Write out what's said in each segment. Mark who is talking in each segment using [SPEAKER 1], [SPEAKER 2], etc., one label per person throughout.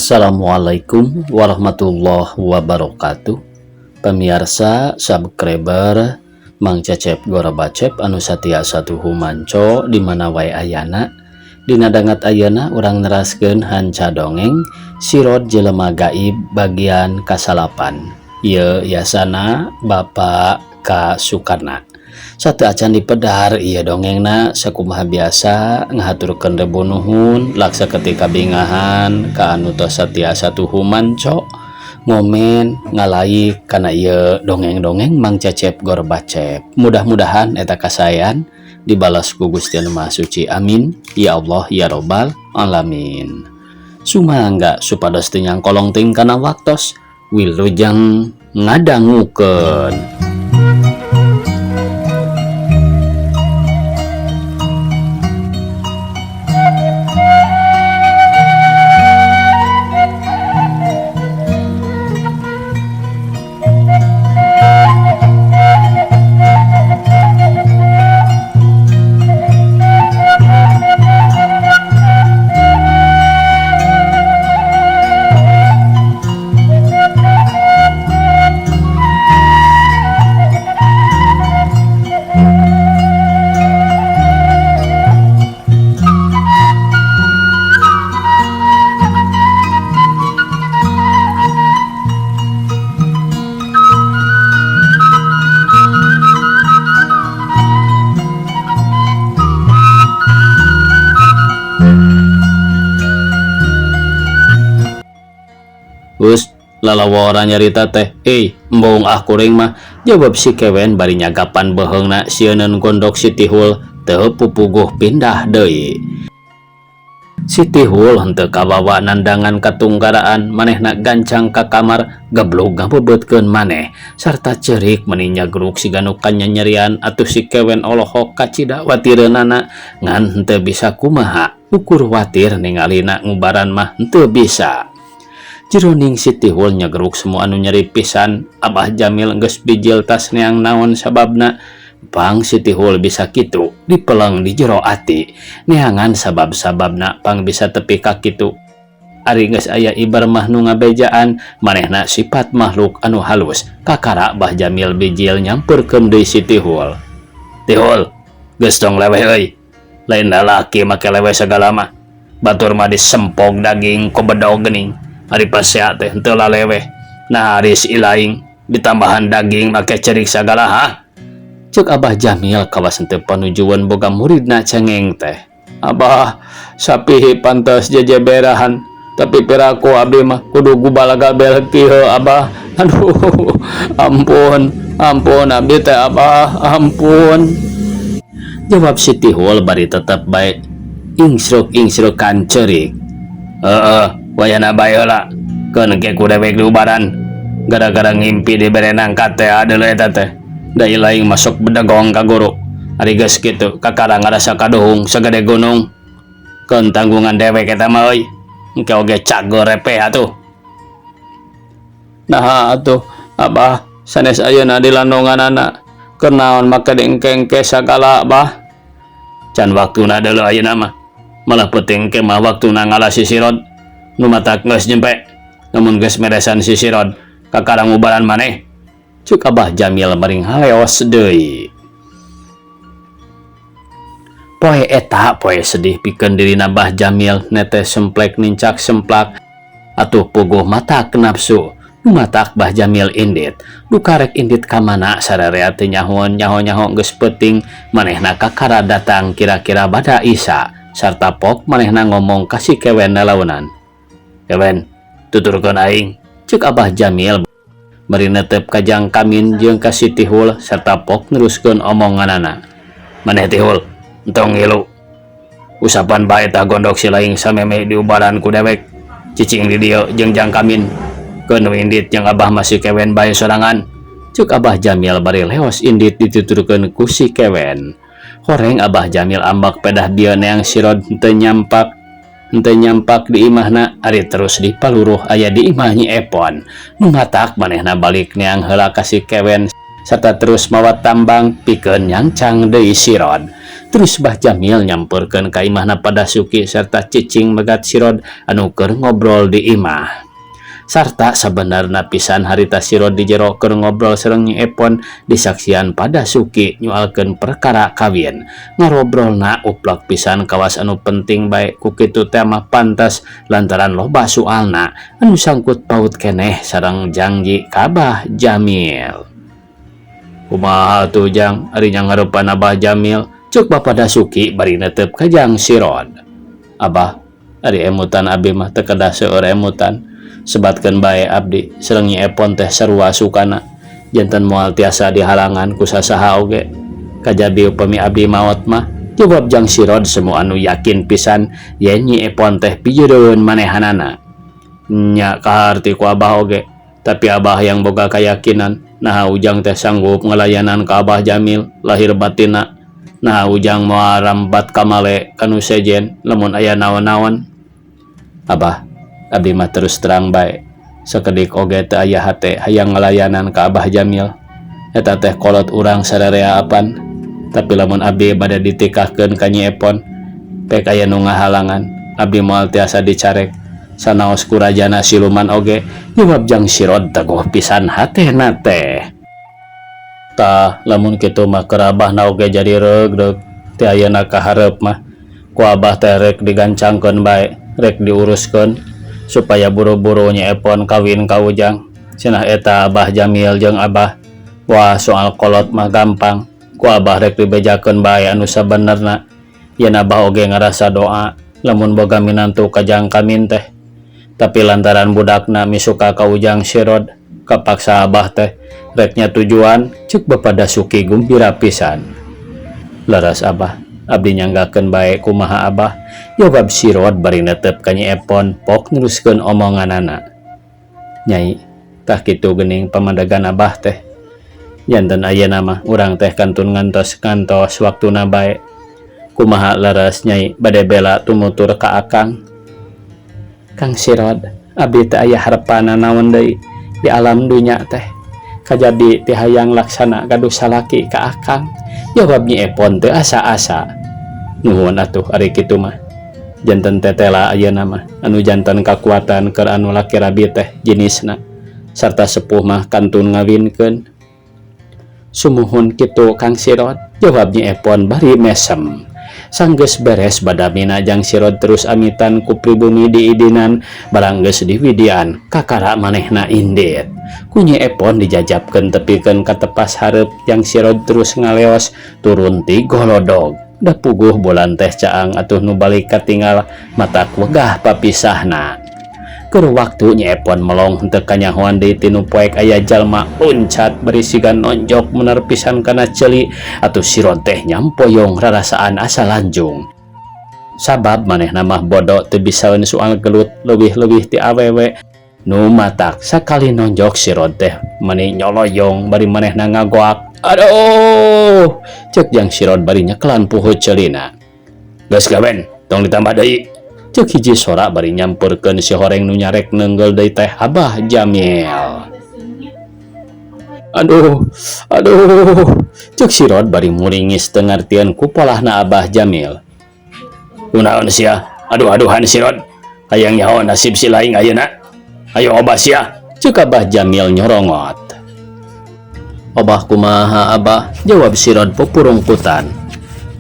[SPEAKER 1] Assalamualaikum warahmatullahi wabarakatuh. Pemirsa, subscriber Mang Cecep Gora Bacep anu satia satuhu manco di mana wae ayana. Dina dangat ayeuna urang neraskeun hanca dongeng Sirot Jelema Gaib bagian kasalapan. Ieu yasana Bapak Ka Sukarna. Satu acan dipedar iya dongengna sakumaha biasa ngahaturkeun rebu nuhun laksa ketika bingahan ka anu tos satia satuhu manco ngomen ngalaik kana ieu dongeng-dongeng Mang Cecep Gora Bacep. Mudah-mudahan eta kasayan dibalas ku Gusti Anu Maha Suci. Amin ya Allah ya robbal alamin. Sumangga supados teu nyangkolong ting kana waktos wilujeng ngadangukeun. Us lalawara nyarita teh, embong kuring mah jawab si kewen bari nyagapan beheungna sieun gondok si Tihul teu pupuguh pindah deui. Si Tihul henteu kabawa nandangan katunggaraan manehna gancang ka kamar gablog ngabebeutkeun maneh sarta ceurik meuni nyagruk si ganukan nyerian atuh si kewen olohok kacida watireunana ngan henteu bisa kumaha ukur watir ningalina ngubaran mah henteu bisa. Jeroning si Tihul nyageruk semua anu nyeri pisan. Abah Jamil geus bijil tas neang naon sababna pang si Tihul bisa kitu dipeleng di jero ati neangan sabab-sababna pang bisa tepi ka kitu. Ari geus aya ibar mah nu ngabejaan manehna sifat makhluk anu halus kakara Abah Jamil bijil nyampurkeun deui si Tihul. Tihul geus tong leweh euy, lain lalaki make leweh sagala mah batur mah disempog daging ku bedog geuning. Ari pasea teh henteu laleweh nah ari si ilaing ditambahan daging make cerik sagala ha. Ceuk Abah Jamil kawas henteu panujuan boga muridna cengeng teh. Abah sapihi pantes jejeberahan tapi piraku abdi mah kudu gubalaga bel kieu Abah. Aduh ampun abdi teh Abah ampun. Jawab si Tihul bari tetep bae ingsruk-ingsrukan cerik. Wayana bae heula keun engke ku dewek diubaran gara-gara ngimpi dibere nangkat teh adeuleu eta teh da ilaing masuk bedegong ka guru. Ari geus kitu kakara ngarasa kaduhung sagede gunung keun tanggungan dewek eta mah euy engke oge cager repeh atuh. Nah atuh Abah sanes ayeuna di landonganana keur naon make engke sagala Abah. Can waktuna deuleu ayeuna mah malah penting ke mah waktuna ngalah si Sirot nu matak geus nyempe namun geus meresan si Sirot kakara ngubaran maneh. Ceuk Abah Jamil mering haleos deui. Poe eta poe sedih pikeun dirina Abah Jamil nete semplek nincak semplak atuh puguh matak nafsu nu matak Abah Jamil indit nu karek indit ka mana sararea teu nyaho geus peuting manehna kakara datang kira-kira bada Isya sarta pok manehna ngomong ka si kewen lalaunan. Kewen tuturkeun aing, ceuk Abah Jamil bari netep ka Jang Kamin jeung ka si Tihul sarta pok neruskeun omonganana. Maneh Tihul entong ngilu usapan bae tah gondok si laing sameme diubaran ku dewek cicing di dieu jeung Jang Kamin keun indit jeung Abah masih kewen bae sorangan. Ceuk Abah Jamil bari leos indit dituturkeun ku si kewen. Horeng Abah Jamil ambak pedah dieu neang Sirot henteu nyampak di imahna ari terus dipaluruh aya di imah Nyi Epon nu matak manehna balik neang heula ka si kewen serta terus mawat tambang pikeun nyangcang deui Sirod. Terus Bah Jamil nyamperkeun ka imahna Padasuki serta cicing megat Sirod anu keur ngobrol di imah. Sarta sabenerna pisan harita Sirod di jero keur ngobrol sareng Nyi Epon disaksian Padasuki nyualkeun perkara kawin. Ngarobrolna uplak pisan kawas anu penting bae ku kitu teh mah pantes lantaran loba soalna anu sangkut paut keneh sareng janji ka Abah Jamil. Kumaha tuh Jang ari ngareupan Abah Jamil? Cuk Bapak Dasuki bari netep ka Jang Sirod. Abah, ari emutan abi mah teu kedah seueur emutan. Sebatkeun bae abdi sareng Nyi Epon teh sarua sukana. Janten moal tiasa dihalangan ku sasaha oge. Kajabi upami abdi maot mah, jawab Jang Sirod semua anu yakin pisan yen Nyi Epon teh pijereun manehanana. Nya kaharti ku Abah oge, tapi Abah yang boga keyakinan nah ujang teh sanggup ngelayanan ka Abah Jamil lahir batina. Nah ujang moal rambat kamale kanu sejen lamun aya naon-naon. Abah, abdi mah terus terang bae. Sakedik oge teu aya hate hayang ngelayanan ka Abah Jamil. Eta teh kolot urang sarereaapan. Tapi lamun abdi bade ditikahkeun ka Nyi Epon, pek aya nu ngahalangan. Abdi moal tiasa dicarek. Sanaos ku rajana siluman oge, jawab Jang Sirod teguh pisan hatena teh. Tah lamun kitu mah keur Abahna oge jadi reug-reug. Teu ayeuna kaharep mah ku Abah teh rek digancangkeun bae, rek diuruskeun supaya buru-buru Nyi Epon kawin ka ujang. Cenah eta Abah Jamil jeung Abah. Wah soal kolot mah gampang. Ku Abah rek dibejakeun bae anu sabenerna. Yen Abah oge ngarasa doa lamun boga minantu ka Jang Kamin teh. Tapi lantaran budakna misuka ka ujang Sirod, kapaksa Abah teh rek nya tujuan cek Bapak Dasuki gumbira pisan. Leres Abah, abdi nyanggakeun bae kumaha Abah. Jawab Sirod bari netep ka Nyi Epon pok neruskeun omonganana. Nyai, tah kitu geuning pamandagan Abah teh. Janten ayeuna mah urang teh kantun ngantos-ngantos waktuna bae. Kumaha leres Nyai bade bela tumutur ka Akang? Kang Sirod, abdi teu aya harepana naon deui di alam dunya teh. Kajabi ti hayang laksana gaduh salaki ka Akang. Jawab Nyi Epon teu asa-asa. Nuhun atuh ari kitu mah. Janten tetela ayeuna mah anu janten kakuatan keur anu laki rabi teh jenisna. Sarta sepuh mah kantun ngawinkeun. Sumuhun kitu Kang Sirod, jawab Nyi Epon bari mesem. Sanggeus beres badamina Jang Sirod terus amitan ku pribumi diidinan barang geus diwidian kakara manehna indit. Ku Nyi Epon dijajabkeun tepikeun ka tepas hareup Jang Sirod terus ngaleos turun ti golodog. Da puguh bolan teh caang atuh nu balik katinggal matak wegah papisahna. Keur waktu Nyi Epon melong henteu kanyahoan deui tinu poek aya jalma loncat berisigan nonjok bener pisan kana ceuli atuh Sirod teh nyampoyong rarasaan asa lanjung. Sabab manehna mah bodo teu bisaeun soal gelut leuwih-leuwih ti awewe. Nu matak sakali nonjok Sirod teh meni nyoloyong bari manehna ngagoak. Aduh, cek Jang Sirod bari nyekelan puhut ceulina. Geus gawen, tong ditambah deui. Cek hiji sora bari nyamperkeun si horeng nu nyarek neunggel deui teh Abah Jamil. Aduh, cek Sirod bari muringis teu ngartieun ku polahna Abah Jamil. Kunaon sia? Aduh-aduhan Sirod. Hayang nyaho nasib si laing ayeuna. Ayo obah sia, cek Abah Jamil nyorongot. Obah kumaha Abah? Jawab Sirod pupurungkutan.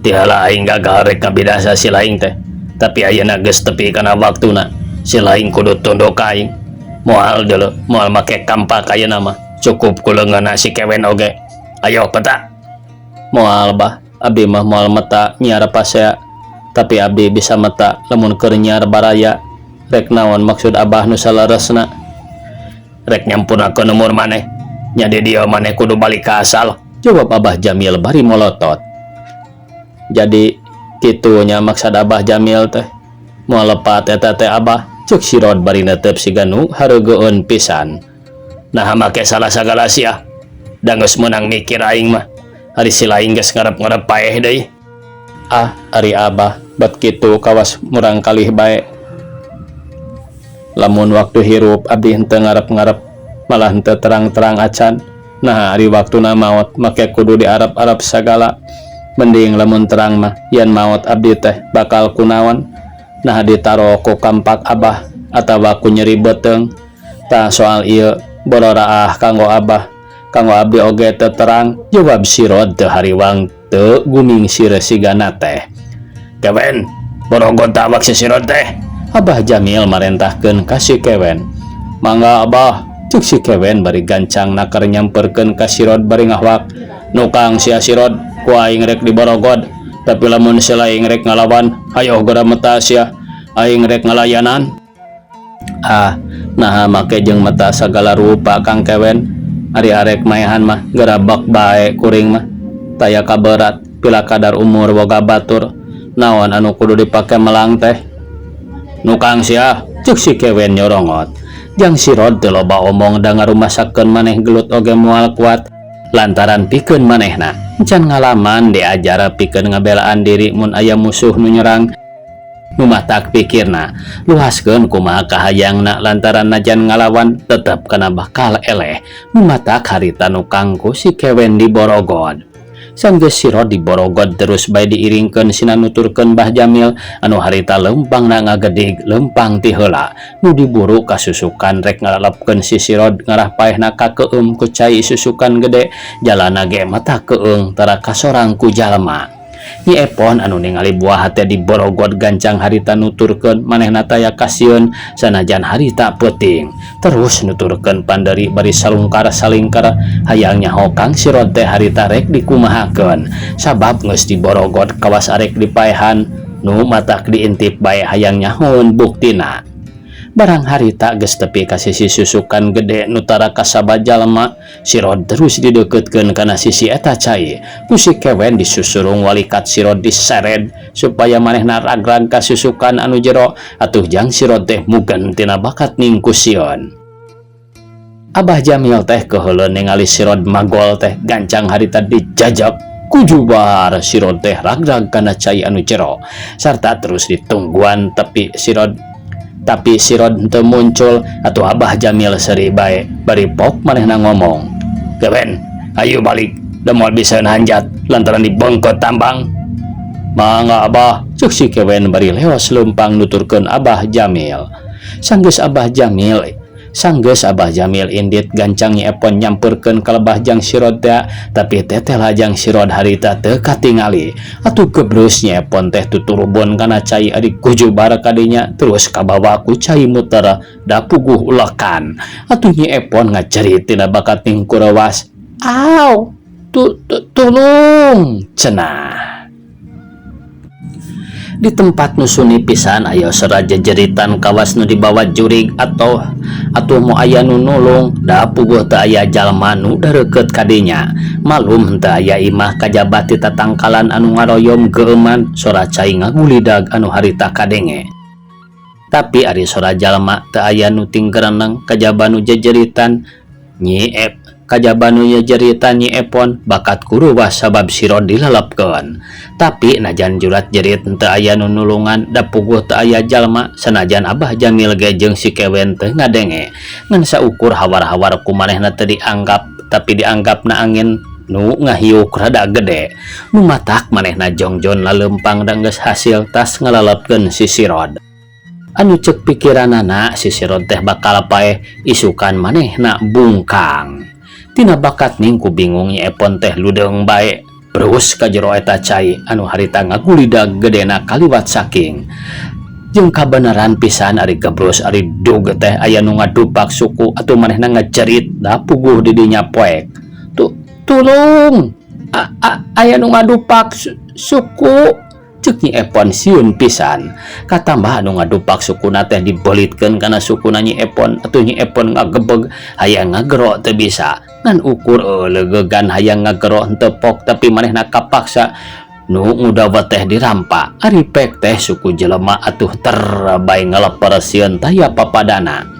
[SPEAKER 1] Tiala aing gagal rek ngabidasa si laing teh. Tapi ayeuna geus tepi kana waktuna. Si laing kudu tunduk ka aing. Moal deuleu, moal make kampak ayeuna mah. Cukup ku leungeunna si kewen oge. Ayo peta. Moal Bah, abdi mah moal meta nyiar pasea. Tapi abdi bisa meta lamun keur nyiar baraya. Rek naon maksud Abah nu salaresna? Rek nyampunakeun umur maneh. Nya di dieu maneh kudu balik ka asal. Jawab Abah Jamil bari molotot. Jadi kitunya maksud Abah Jamil teh moal lepat eta teh Abah, cek Sirod bari netep siga nu hareugeun pisan. Nah make salah sagala sia. Da geus meunang mikir aing mah. Ari si laing geus ngarep-ngarep paeh deui. Ah, ari Abah bat kitu kawas murang kalih bae. Lamun waktu hirup abdi henteu ngarep-ngarep, malah henteu terang-terang acan. Nah ari waktuna maot make kudu diarap-arap sagala. Mending lamun terang mah yen maot abdi teh bakal kunaon, nah ditaro ku kampak abah atawa ku nyeri beteng. Tah soal ieu borora kanggo abah, kanggo abdi oge teu terang. Jawab si Rod teu hariwang teu guming siresigana teh. Kewen, borogot tawak si Rod teh. Abah Jamil marentahkeun ka si Kewen. Mangga abah, cuk si Kewen bari gancang nakar nyamperkeun ka si Rod bari ngahwak. Nukang sia si Rod ku aing rek di borogod, tapi lamun si aing rek ngalawan, hayo gora meta sia aing rek ngalayanan. Nah make jeung mata sagala rupa Kang Kewen. Ari arek maehan mah gerabak bae kuring mah. Taya kaberat pila kadar umur boga batur. Naon anu kudu dipake melang teh? Nukang sia, cuk si Kewen nyorongot. Jang si Rod teu loba omong da ngarumasakeun maneh gelut oge moal kuat. Lantaran pikeun manehna can ngalaman diajar pikeun ngabelaan diri mun aya musuh nu nyerang. Nu matak pikirna luaskeun kumaha kahayangna lantaran najan ngalawan tetep kana bakal eleh. Nu matak harita nu kangku si Kewen di borogod. Sanggeus si Rod di borogod terus bae diiringkeun sina nuturkeun Mbah Jamil anu harita lempangna ngagedig lempang ti heula. Nu diburu kasusukan rek ngalalapkeun si Rod ngarah paehna ka keum ku cai susukan gede. Jalana ge mata keung tara kasorang ku jalma. Nyi Epon anu ningali buah hate di borogod gancang harita nuturkeun manehna taya kasieun sanajan harita peuting. Terus nuturkeun panderi bari salungkar salingkar hayang nyaho Kang si Rod teh harita rek dikumahakeun sabab geus di borogod kawas arek dipaehan nu matak diintip bae hayang nyahoon buktina. Barang harita geus tepi ka sisi susukan gede nu tara kasaba jalma, si Rod terus dideukeutkeun kana sisi eta cai. Ku si Kewen disusurung walikat si Rod disered supaya manehna ragrag ka susukan anu jero atuh jang si Rod teh mugen tina bakat ningku sieun. Abah Jamil teh keheuleun ningali si Rod magol teh gancang harita dijajak kujubar si Rod teh ragrag kana cai anu jero sarta terus ditungguan tapi si Rod teu muncul atuh Abah Jamil seri bae bari pok manehna ngomong. Kewen, ayo balik da moal bisa hanjat lantaran dibengkot tambang. Mangga Abah, cuk si Kewen bari leos leumpang nuturkeun Abah Jamil. Sanggeus Abah Jamil indit gancang Nyi Epon nyamperkeun ka lebah jang si Rod teh, tapi teteh lajang si Rod harita teu katingali. Atuh gebrus Nyi Epon teh tuturubun kana cai adik kujubar kadinya terus kabawa ku cai muter da puguh ulekan. Atuh Nyi Epon ngacerit tina bakat ning kurawas. Aw, tulung cenah. Di tempat nusuni pisan aya seraja jeritan kawas nu dibawa jurig atau mau aya nu nulung da puguh teu aya jalma nu dareukeut kadinya. Malum teu aya imah kajabat ti tatangkalan anu ngaroyom geuman sora cai ngagulidag anu harita kadenge. Tapi ari sora jalma teu aya nu tinggereneng kajaba nu jejeritan Nyi Epon bakat kuruwas sabab si Rod dilalapkeun. Tapi najan jurat jerit teu aya nu nulungan da puguh teu aya jalma sanajan Abah Jamil ge jeung si Kewen teh ngadenge ngan saukur hawar-hawar ku manehna teu dianggap tapi dianggapna angin nu ngahiuk rada gede. Nu matak manehna jongjon laleumpang da geus hasil tas ngalalapkeun si Rod. Anu ceuk pikiranana si Rod teh bakal paeh isukan manehna bungkang. Tina bakat ningku bingung Nyi Epon teh ludeung bae berus ka jero eta cai anu harita ngagulidag gedena kaliwat saking. Jeung kabeneran pisan ari gebrus ari dug teh aya nu ngadupak suku atuh manehna ngacerit da puguh di dinya poek. Tulung, aya nu ngadupak suku. Ceuk Nyi Epon sieun pisan. Katambah anu ngadupak sukuna teh dibelitkeun kana sukuna Nyi Epon atuh Nyi Epon ngagebeg hayang ngagero teu bisa. Ngan ukur legegan hayang ngagero henteu pok tapi manehna kapaksa nu ngudawet teh dirampa. Ari pek teh suku jelema atuh terbae ngaleper sieun taya papadana.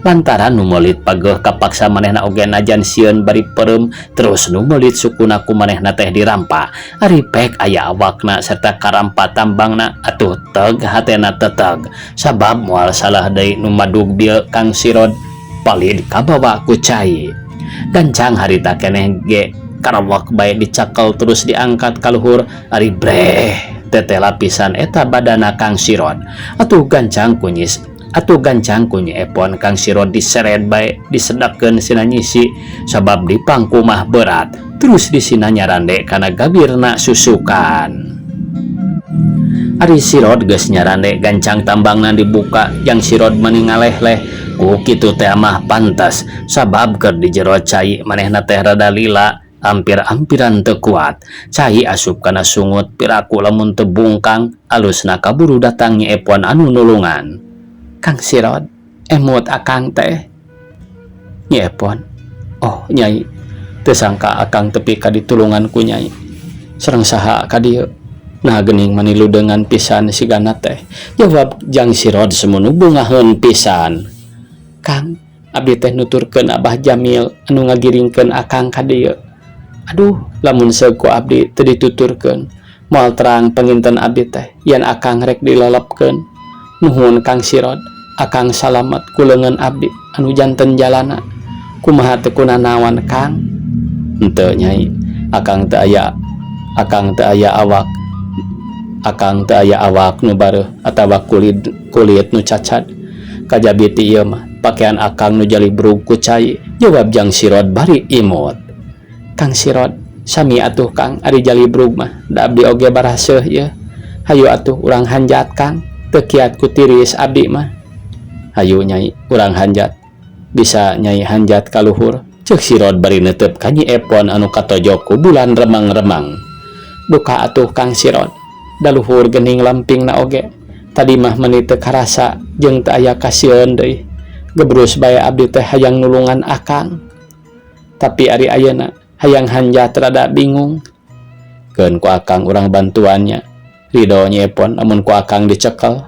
[SPEAKER 1] Lantaran nu meulit pageuh kapaksa manehna oge najan sieun bari peureum terus nu meulit sukuna ku manehna teh dirampa. Ari pek aya awakna serta karampa tambangna atuh teg hatena teteg sabab moal salah deui nu madug bieu Kang si Rod palid kabawa ku cai. gancang harita keneh ge karawak bae dicakel terus diangkat ka luhur ari breh teteh lapisan eta badana Kang Sirod atuh gancang kunyi epon Kang Sirod diseret bae disedapkeun sina nyisi sabab dipangku mah berat terus disina nyarande kana gabirna susukan. Ari Sirod geus nyarande gancang tambangna dibuka yang Sirod meni ngaleh-leh ku kitu teh mah pantas sabab keur di jero cai manehna teh rada lila hampir-hampiran teu kuat cai asup kana sungut piraku lamun teu bungkang alusna kaburu datang Nyi Epon anu nulungan. Kang Sirod emut akang teh. Nyi Epon, oh Nyai teu sangka akang tepi ka ditulungan ku Nyai sareng saha ka dieu. Nah gening manilu dengan pisan sigana teh jawab Jang Sirod semunu bungaheun pisan. Kang abdi teh nuturkeun Abah Jamil anu ngagiringkeun akang ka dieu. Aduh lamun seug ku abdi teu dituturkeun moal terang panginten abdi teh yen akang rek dilelepkeun. Nuhun Kang Sirod akang salamet ku leungeun abdi anu janten jalana kumaha teu kunanawan Kang. Henteu Nyai akang teu aya awak nu bareuh atawa kulit nu cacat kajabi ti ieu mah pakaian akang nu jalibrug ku cai jawab Jang Sirod bari imut. Kang Sirod sami atuh Kang ari jalibrug mah da abdi oge baraseuh ieu hayu atuh urang hanjat Kang teu kiat ku tiris abdi mah. Hayu Nyai urang hanjat bisa Nyai hanjat ka luhur ceuk Sirod bari neuteup ka Nyi Epon anu katojok ku bulan remang-remang. Buka atuh Kang Sirod da luhur geuning lampingna oge tadi mah meuni teu karasa jeung teu aya kasieun deui gebrus bae abdi teh hayang nulungan akang tapi ari ayeuna hayang hanjat rada bingung. Keun ku akang urang bantuannya ridho Nyi Epon amun ku akang dicekel.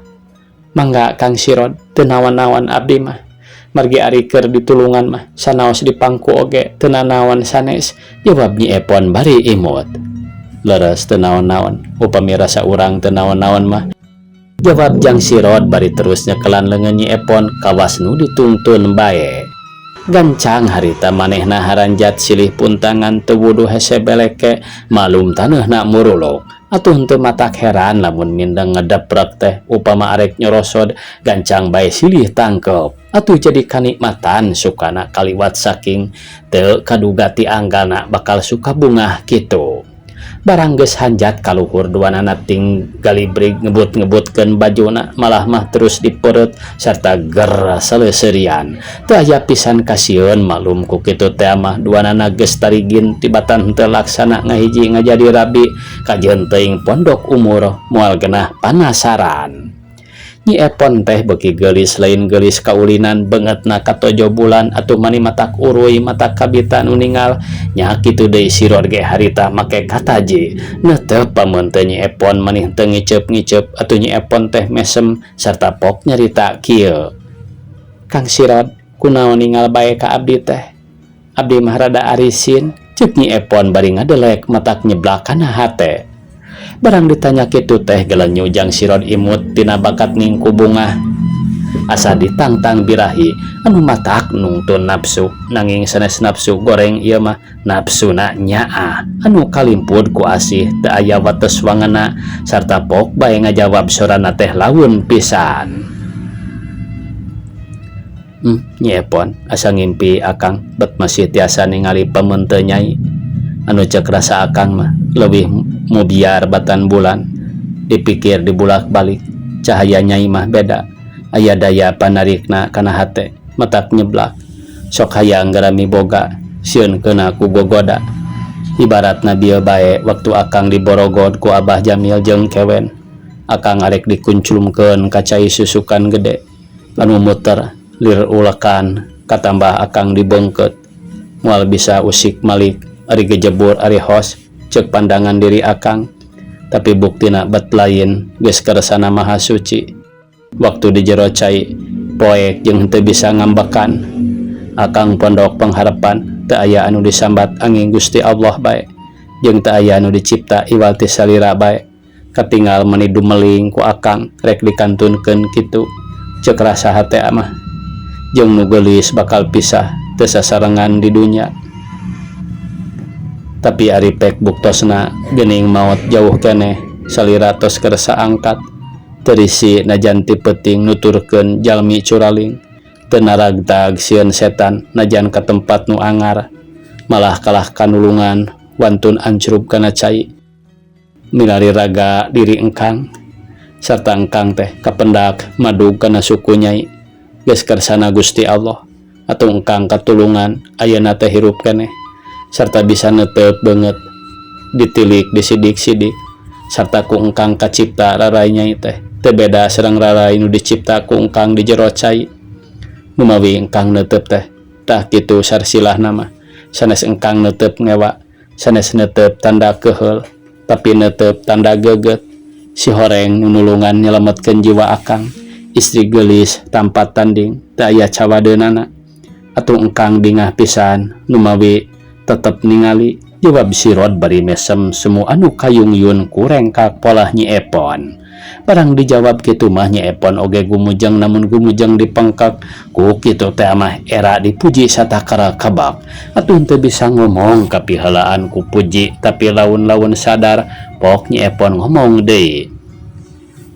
[SPEAKER 1] Mangga Kang Sirod teu nawan-nawan abdi mah margi ari keur ditulungan mah sanaos dipangku oge teu nanaon sanes jawab Nyi Epon bari imut. Leres teu naon-naon upami rasa urang teu naon-naon mah jawab Jang Sirod bari terus nyekelan leungeun Nyi Epon kawas nu dituntun bae. Gancang harita manehna haranjat silih puntangan teu wudu hese beleke malum taneuna muruluk atuh henteu matak heran lamun mindeng ngedeprek teh upama arek nyorosod gancang bae silih tangkep atuh jadi kanikmatan sukana kaliwat saking teu kaduga ti anggalna bakal suka bungah kitu. Barang geus hanjat ka luhur duanana ting galibrig ngebut-ngebutkeun bajuna malah mah terus dipereut sarta ger saleuserian teu aya pisan kasieun malum ku kitu teh mah duanana geus tarigin tibatan teu laksana ngahiji ngajadi rabi kajeun teuing pondok umur moal genah panasaran. Nyi Epon teh beuki geulis lain geulis kaulinan beungeutna katojo bulan atuh mani matak uruy matak kabita nu ningal nya kitu deui Sirod ge harita make kataji neuteup pamun teu Nyi Epon manih teu ngiceup-ngiceup atuh Nyi Epon teh mesem sarta pok nyarita kieu. Kang Sirod kunaon ningal bae ka abdi teh abdi mah rada arisin ceuk Nyi Epon bari ngadelek matak nyeblak kana hate. Barang ditanya kitu teh gelenyu Jang Sirod imut tina bakat ningku bungah asa ditangtang birahi anu matak nungtun nafsu nanging sanes nafsu goreng ieu mah nafsuna nyaah anu kalimpud ku asih teu aya wates wangana sarta pok bae ngajawab sorana teh laun pisan. Nyi Epon asa ngimpi akang bet masih tiasa ningali pamun teu Nyai anu cek rasa akang mah leuwih mubiar batan bulan dipikir dibulak-balik cahaya Nyai mah beda aya daya panarikna kana hate matak nyeblak sok hayang garami boga sieun keuna ku gogoda ibaratna dieu bae waktu akang diborogod ku Abah Jamil jeung kewen akang arek dikunclumkeun ka cai susukan gede anu muter lir ulekan katambah akang dibeungkeut moal bisa usik malik ari gejebur ari hos cek pandangan diri akang tapi buktina bet lain geus keresana maha suci waktu di jero cai poek jeung teu bisa ngambekan akang pondok pengharapan teu aya anu disambat angin Gusti Allah bae jeung teu aya anu dicipta iwal ti salira bae katinggal meni dumeling ku akang rek dikantunkeun kitu cek rasa hate mah jeung nu geulis bakal pisah teu sasarengan di dunya Tapi ari pek buktosna geuning maot jauh keneh salira tos kersa angkat terisi najan ti peuting nuturkeun jalmi curaling teu naragtag sieun setan najan ka tempat nu angar malah kalah kanulungan wantun ancrup kana cai milari raga diri engkang sarta engkang teh kapendak madug kana suku Nyai geus kersana Gusti Allah atau engkang katulungan ayeuna teh hirup keneh sarta bisa neuteup beungeut ditilik disidik-sidik sarta ku engkang kacipta rarai Nyai teh teu beda sareng rarai nu dicipta ku engkang di jero cai numawi engkang neuteup teh tah kitu sarsilahna mah sanes engkang neuteup ngewa sanes neuteup tanda keheul tapi neuteup tanda geugeut si horeng nu nulungan nyelametkeun jiwa akang istri geulis tanpa tanding teu aya cawadeunana atuh engkang dingah pisan numawi tetep ningali jawab sirod bari mesem semu anu kayungyun kureng ka polah Nyi Epon barang dijawab kitu mah Nyi Epon oge gumujeng namun gumujeng dipengkek ku kitu teh mah era dipuji satakara kabak atuh teu bisa ngomong kapihelaan ku puji tapi laun-laun sadar pok Nyi Epon ngomong deui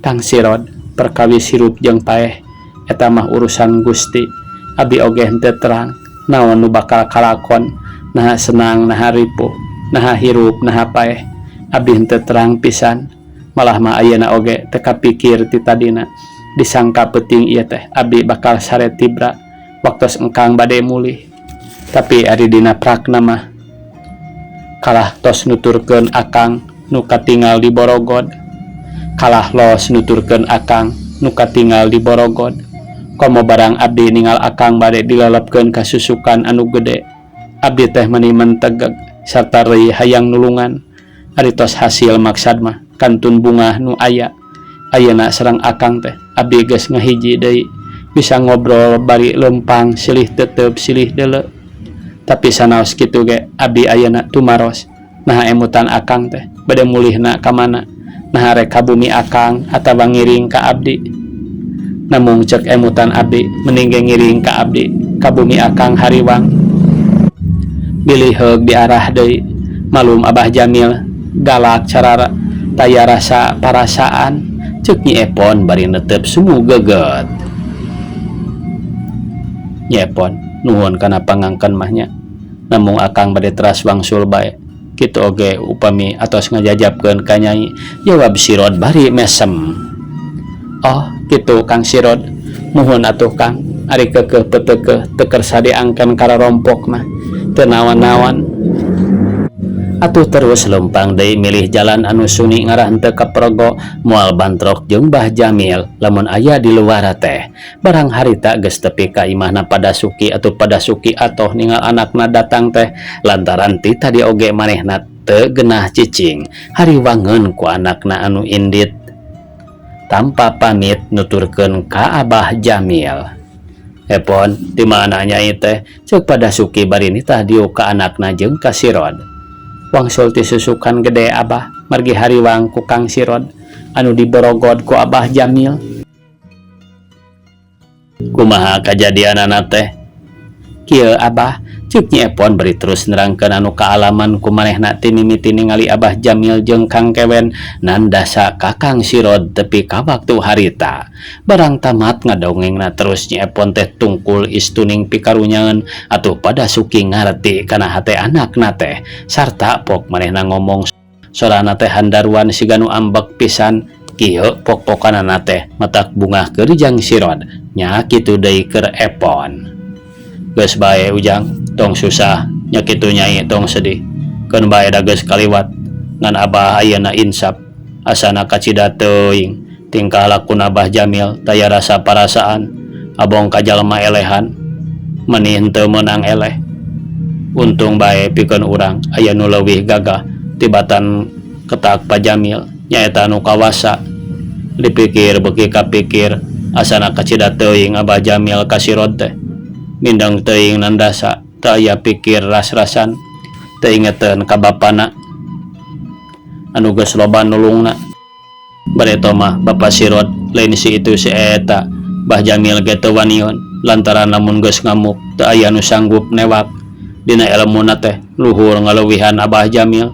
[SPEAKER 1] Kang Sirod perkawis hirup jeung paeh eta mah urusan Gusti abi oge henteu terang naon nu bakal kalakon naha senang naha ripuh naha hirup naha paeh abdi henteu terang pisan malah mah ayeuna oge teu kapikir ti tadina disangka peuting ieu teh abdi bakal sare tibra waktos engkang bade mulih tapi ari dina prakna mah kalah tos nuturkeun akang nu katingal di Borogod kalah los nuturkeun akang nu katingal di Borogod komo barang abdi ningal akang bade dilelepkeun ka susukan anu gede abdi teh meuni mentegeg sarta reuy hayang nulungan ari tos hasil maksad mah kantun bunga nu aya ayeuna sareng akang teh abdi geus ngahiji deui bisa ngobrol bari lempang silih teuteup silih deuleu tapi sanaos kitu ge abdi ayeuna tumaros naha emutan akang teh bade mulihna ka mana naha rek ka bumi akang atawa ngiring ka abdi namung cek emutan abdi mending ge ngiring ka abdi ka bumi akang hariwang bilih heug diarah deui malum Abah Jamil galak carara taya rasa parasaan ceuk Nyi Epon bari neuteup semu geugeut Nyi Epon nuhun kana pangangkeun mahnya namung akang bade teras wangsul bae kitu oge upami atos ngajajabkeun ka Nyai jawab Sirod bari mesem oh kitu Kang Sirod muhun atuh Kang ari keukeuh peteukeuh teu kersa diangkeun kararompok mah teu naon-naon atuh terus lempang deui milih jalan anu suni ngarah henteu ka Progo moal bantrok jeung Mbah Jamil lamun aya di luar teh barang harita geus tepi ka imahna Padasuki atuh Padasuki atoh ningal anakna datang teh lantaran ti tadi oge manehna teu geunah cicing hariwangeun ku anakna anu indit tanpa pamit nuturkeun ka Abah Jamil Epon di mana Nyai teh ceuk Padasuki bari nitah diuk ka anakna jeung ka Sirod wangsul ti susukan gede Abah margi hariwang ku Kang Sirod anu diborogod ku Abah Jamil kumaha kajadianana teh kieu Abah ceuk Nyi Epon bari terus nerangkeun anu kaalaman ku manehna ti mimiti ningali Abah Jamil jeung Kang Kewen nandasa ka Kang Sirod tepi ka waktu harita barang tamat ngadongengna terus Nyi Epon teh tungkul istuning pikarunyaeun atuh Padasuki ngarti kana hate anakna teh sarta pok manehna ngomong sorana teh handaruan siga nu ambek pisan kieu pok-pokanana teh matak bungah keur jang Sirod nya kitu deui keur Epon geus bae ujang tong susah nya kitu Nyai tong sedih keun bae da geus kaliwat ngan Abah ayeuna insap asana kacida teuing tingkah lakuna Abah Jamil taya rasa parasaan abong ka jalma elehan meuni henteu meunang eleh untung bae pikeun urang aya nu leuwih gagah tibatan ketak Pa Jamil nyaeta nu kawasa dipikir beuki kapikir asana kacida teuing Abah Jamil ka Sirod teh mindeng teuing nandasa teu aya pikir ras-rasan teu ingeteun ka bapana anu geus loba nulungna bade mah Bapa Sirod lain si itu si eta Mbah Jamil ge teu wanion lantaran lamun geus ngamuk teu aya nu sanggup newak dina ilmuna teh luhur ngalewihan Abah Jamil.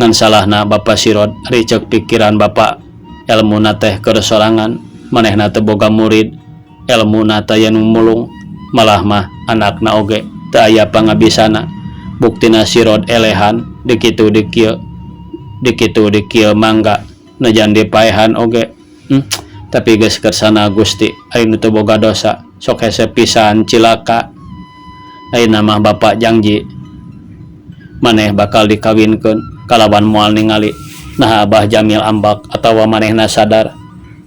[SPEAKER 1] Ngan salahna Bapak Sirod ari ceuk pikiran Bapak ilmuna teh keur sorangan, manehna teu boga murid, ilmuna teh aya nu mulung, malah mah anakna oge teu aya pangabisana. Buktina Sirod elehan di kitu di kieu mangga najan dipaehan oge. Tapi geus kersana Gusti ari nu teu boga dosa sok hese pisan cilaka. Ayeuna mah Bapak janji maneh bakal dikawinkeun kalawan moal ningali nah Abah Jamil ambak atawa manehna sadar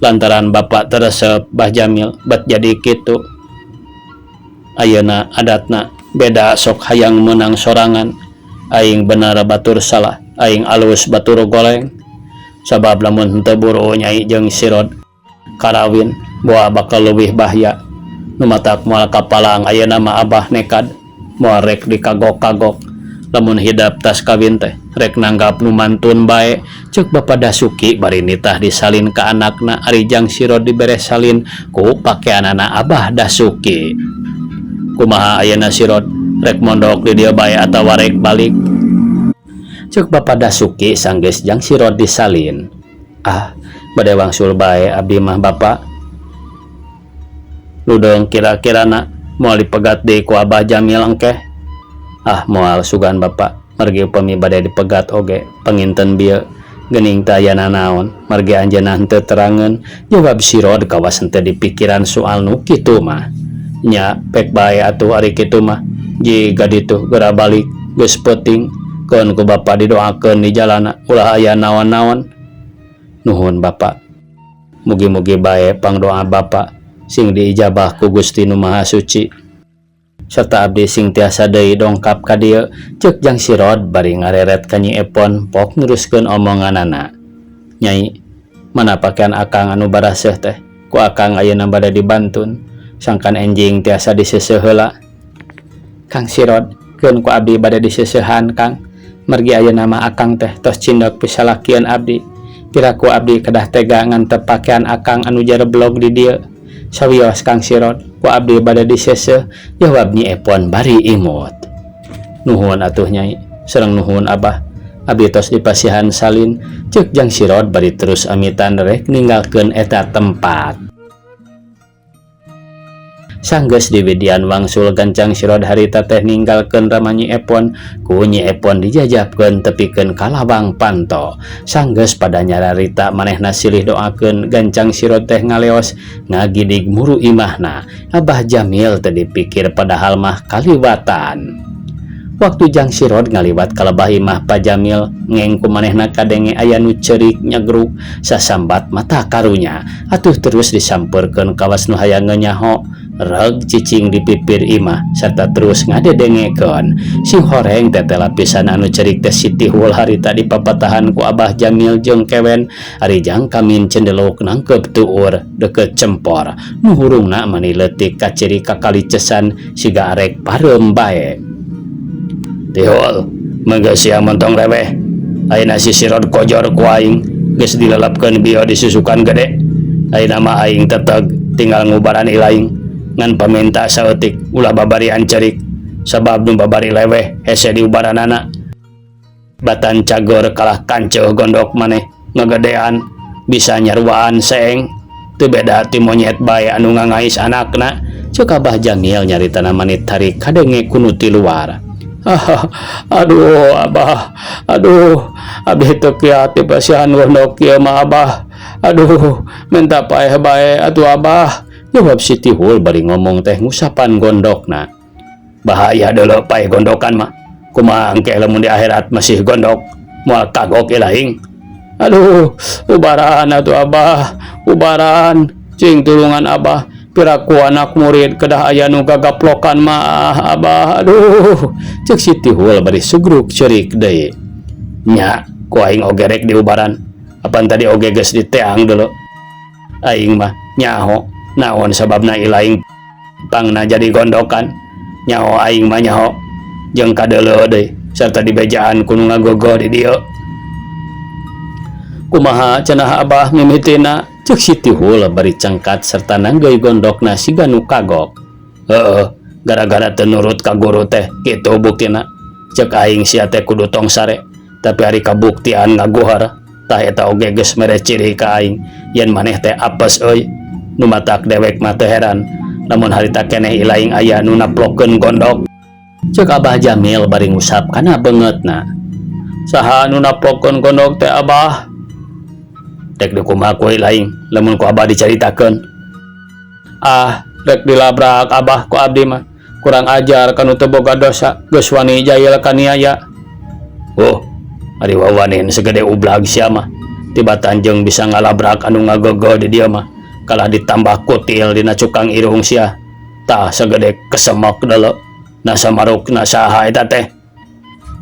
[SPEAKER 1] lantaran Bapak teresep Bah Jamil bet jadi kitu. Ayeuna adatna beda sok hayang menang sorangan, aing bener batur salah, aing alus batur goleng. Sabab lamun teu buru Nyai jeung Sirod karawin boa bakal leuwih bahaya. Nu matak moal kapalang ayeuna mah Abah nekad moal rek dikagok-kagok. Lamun hidap tas kawin teh rek nanggap nu mantun bae, ceuk Bapak Dasuki bari nitah disalin ka anakna ari jang Sirod dibere salin ku pakeanana Abah Dasuki. Kumaha ayeuna Sirod rek mondok di dieu bae atawa rek balik? Ceuk Bapak Dasuki sanggeus jang Sirod disalin. Bade wangsul bae abdi mah Bapak. Ludeng kira-kirana moal dipegat deui ku Abah Jamil engkeh? Moal sugan Bapak, margi upami bade dipegat oge panginten bieu geuning teh aya nanaon, margi anjeunna henteu terangeun. Jawab Sirod kawas henteu dipikiran soal nu kitu mah. Nya pek bae atuh ari kitu mah. Jiga ditu geura balik geus peuting keun ku Bapak didoakeun di jalana ulah aya naon-naon. Nuhun Bapak. Mugi-mugi bae pangdoa Bapak sing diijabah ku Gusti Nu Maha Suci. Serta abdi sing tiasa deui dongkap ka dieu, ceuk jang Sirod bari ngareret ka Nyi Epon pok neruskeun omonganana. Nyai, mana pakean akang anu baraseuh teh? Ku akang ayeuna bade dibantun, sangkan enjing tiasa diseuseuh heula. Kang Sirod, keun ku abdi bade diseseuhan Kang. Margi ayeuna mah akang teh tos cindok pisalakieun abdi. Piraku abdi kedah tega ngan teu pakean akang anu jareblog di dieu. Sawios Kang Sirod, ku abdi bade diseseuh. Jawab Nyi Epon bari imut. Nuhun atuh Nyai, sareng nuhun Abah. Abdi tos dipasihan salin, ceuk jang Sirod bari terus amitan rek ninggalkeun eta tempat. Sanggeus diwidian wangsul gancang Sirod harita teh ninggalkeun Rama Nyi Epon, ku Nyi Epon dijajabkeun tepikeun ka lawang panto. Sanggeus pada nyararita manehna silih doakeun gancang Sirod teh ngaleos ngagidig muru imahna. Abah Jamil teu dipikir padahal mah kaliwatan. Waktu jang Sirod ngaliwat ka lebah imah Pa Jamil, ngeng ku manehna kadenge aya nu ceurik nyagruk sasambat mata karunya. Atuh terus disampeurkeun kawas nu hayang nyaho. Reg cicing di pipir imah serta terus ngadedengekeun. Si horeng tete lapisan anu cerik teh Siti Hul harita dipapatahan ku Abah Jamil jeung kewen ari jang kamin cendelok nangkep tuur deket cempor. Nu hurungna mani leutik ka ciri kakalicesan siga arek pareum bae. Tihul, mangga sia montong reweh. Ayeuna si Sirod kojor ku aing geus dilelepkeun bio disusukan gede. Ayeuna mah aing teteg tinggal ngubaran ilaing. Ngan paminta saeutik ulah babarian cerik, sabab nu babari leweh hese diubaranana. Batan Cagor kalah kanceuh gondok maneh ngagedean bisa nyarwaan seeng, teu beda ti monyet bae anu ngangais anakna. Ceuk Abah Jamil nyaritana manit tarik kadenge kunu ti luar. Aduh Abah, aduh abdi teu kiat dipasihan gondok kieu mah Abah. Aduh minta paeh bae atuh Abah. Jawab Siti Hul bari ngomong teh ngusapan gondokna. Bahaya deuleu paeh gondokan mah. Kumaha engke lamun di akhirat masih gondok moal kagok ilaing. Aduh, ubaran atuh Abah, ubaran. Cing tulungan Abah, piraku anak murid kedah aya nu gagaplokan mah Abah. Aduh, ceuk Siti Hul bari sugruk ceurik deui. Nya, ku aing oge rek diubaran. Apan tadi oge geus diteang deuleu. Aing mah nyaho naon sababna ilaing pangna jadi gondokan. Nyaho aing mah nyaho jeung kadeuleu deui sarta dibejaan ku nu ngagogo di dieu. Kumaha cenah Abah mimitina? Ceuk Siti Hul bari cengkat serta nanggeuy gondokna siga nu kagok. Heueuh, gara-gara teu nurut ka guru teh kitu buktina. Cek aing sia teh kudu tong sare, tapi hari kabuktian ngaguhar tah eta oge geus mere ciri ka aing yen maneh teh apes euy. Nu matak dewek mah teu heran lamun harita keneh ilaing aya nu naplokeun gondok. Cek Abah Jamil bari ngusap kana beungeutna. Saha nu naplokeun gondok teh Abah? Dek dikumaha ku ilaing lamun ku Abah dicaritakeun. Rek dilabrak Abah ku abdi mah. Kurang ajar kanu teu boga dosa, geus wani jahil kaniaya. Ari wawanin segede ublag sia mah. Tiba Tanjung bisa ngalabrak anu ngagogo di dieu mah. Kalah ditambah kutil dina cukang irung sia. Tah segede kesemek deuleu. Nasa marukna saha eta teh?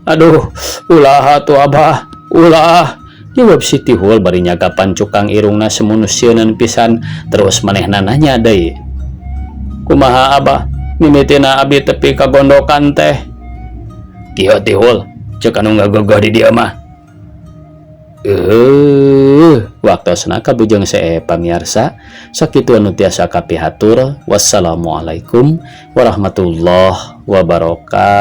[SPEAKER 1] Aduh, ulah atuh Abah, ulah. Jawab si Tihul bari nyagapan cukang irungna semunus sieun pisan terus manehna nanya deui. Kumaha Abah? Mimitina abdi tepi ka gondokan teh. Kieu Tihul, ceuk anu ngagogoh di dieu mah. Waktosna kabujeng see pamirsa, sakitu anu tiasa kapihatur. Wassalamualaikum warahmatullahi wabarakatuh.